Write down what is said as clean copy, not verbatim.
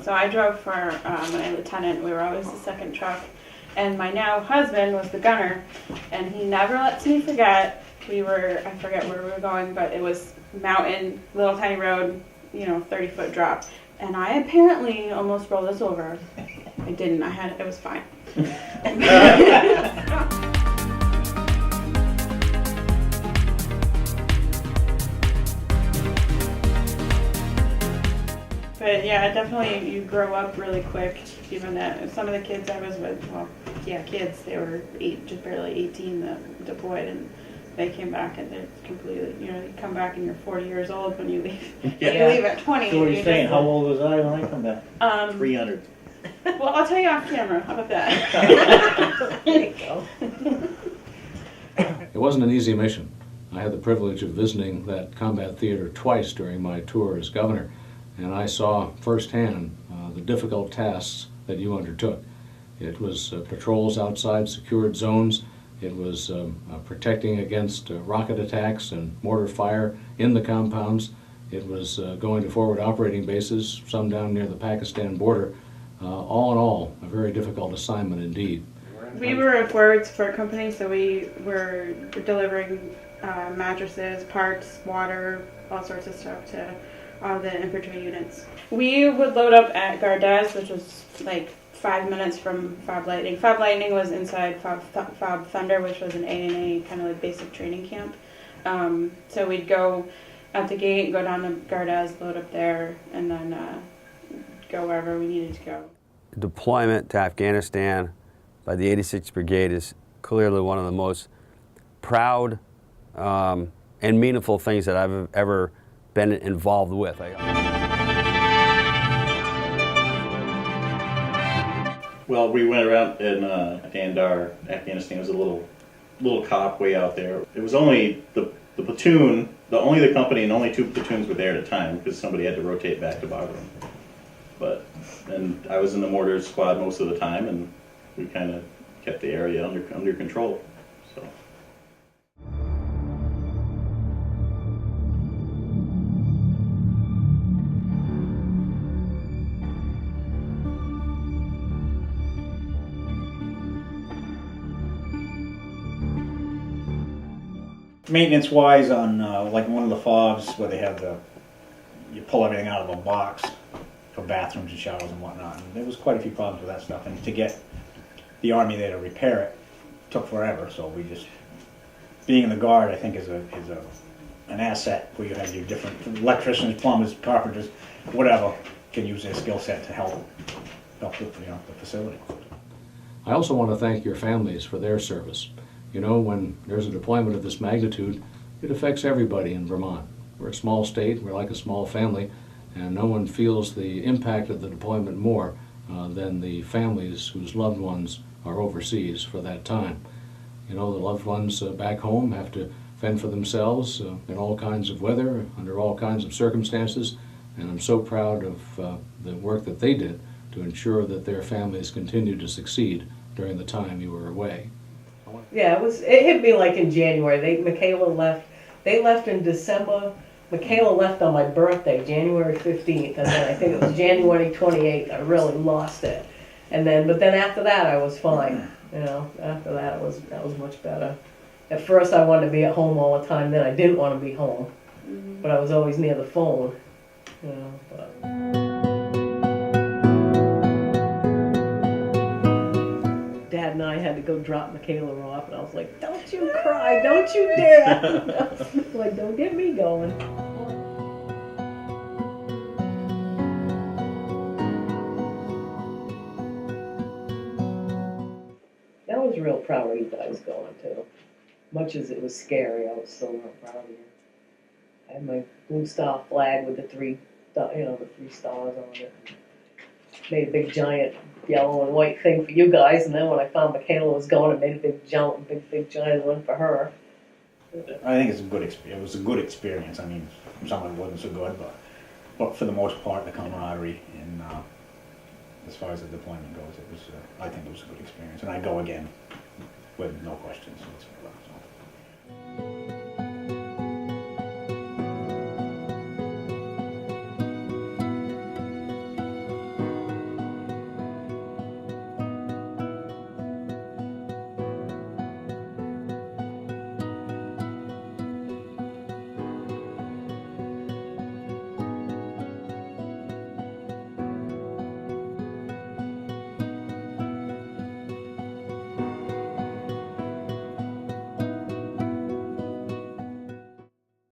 So I drove for my lieutenant. We were always the second truck. And my now husband was the gunner. And he never lets me forget. I forget where we were going, but it was mountain, little tiny road, 30-foot drop. And I apparently almost rolled us over. I didn't. It was fine. But yeah, definitely you grow up really quick. Even some of the kids I was with, kids, they were just barely 18 that deployed, and they came back and they're completely, you come back and you're 40 years old when you leave. Yeah. You leave at 20. So what are you saying? How old was I when I come back? 300. Well, I'll tell you off camera. How about that? There you go. It wasn't an easy mission. I had the privilege of visiting that combat theater twice during my tour as governor, and I saw firsthand the difficult tasks that you undertook. It was patrols outside secured zones. It was protecting against rocket attacks and mortar fire in the compounds. It was going to forward operating bases, some down near the Pakistan border. All in all, a very difficult assignment indeed. We were a forward support company, so we were delivering mattresses, parts, water, all sorts of stuff to all the infantry units. We would load up at Gardez, which was like 5 minutes from Fob Lightning. Fob Lightning was inside Fob Thunder, which was an A&A kind of like basic training camp. So we'd go at the gate, go down to Gardez, load up there, and then go wherever we needed to go. Deployment to Afghanistan by the 86th Brigade is clearly one of the most proud and meaningful things that I've ever been involved with. Well, we went around and our Afghanistan was a little cop way out there. It was only the platoon, only the company, and only 2 platoons were there at a time because somebody had to rotate back to Bagram. And I was in the mortar squad most of the time, and we kind of kept the area under control. So. Maintenance-wise, on like one of the fobs where they have you pull everything out of a box for bathrooms and showers and whatnot. And there was quite a few problems with that stuff, and to get the Army there to repair it took forever. So we just, being in the Guard, I think is an asset where you have your different electricians, plumbers, carpenters, whatever, can use their skill set to help with the facility. I also want to thank your families for their service. When there's a deployment of this magnitude, it affects everybody in Vermont. We're a small state, we're like a small family, and no one feels the impact of the deployment more than the families whose loved ones are overseas for that time. The loved ones back home have to fend for themselves in all kinds of weather, under all kinds of circumstances, and I'm so proud of the work that they did to ensure that their families continue to succeed during the time you were away. Yeah, it hit me like in January. Michaela left. They left in December. Michaela left on my birthday, January 15th, and then I think it was January 28th. I really lost it. But then after that, I was fine. After that, that was much better. At first, I wanted to be at home all the time. Then I didn't want to be home, but I was always near the phone. Dad and I had to go drop Michaela off, and I was like, "Don't you cry! Don't you dare!" Like, don't get me going. I was real proud of you guys going too. much as it was scary, I was still real proud of you. I had my Blue Star flag with the three stars on it. Made a big giant yellow and white thing for you guys, and then when I found Michaela was going, I made a big giant one for her. I think it's a good experience. It was a good experience. I mean, some of it wasn't so good, but for the most part, the camaraderie and as far as the deployment goes, it was. I think it was a good experience, and I go again with no questions whatsoever. So.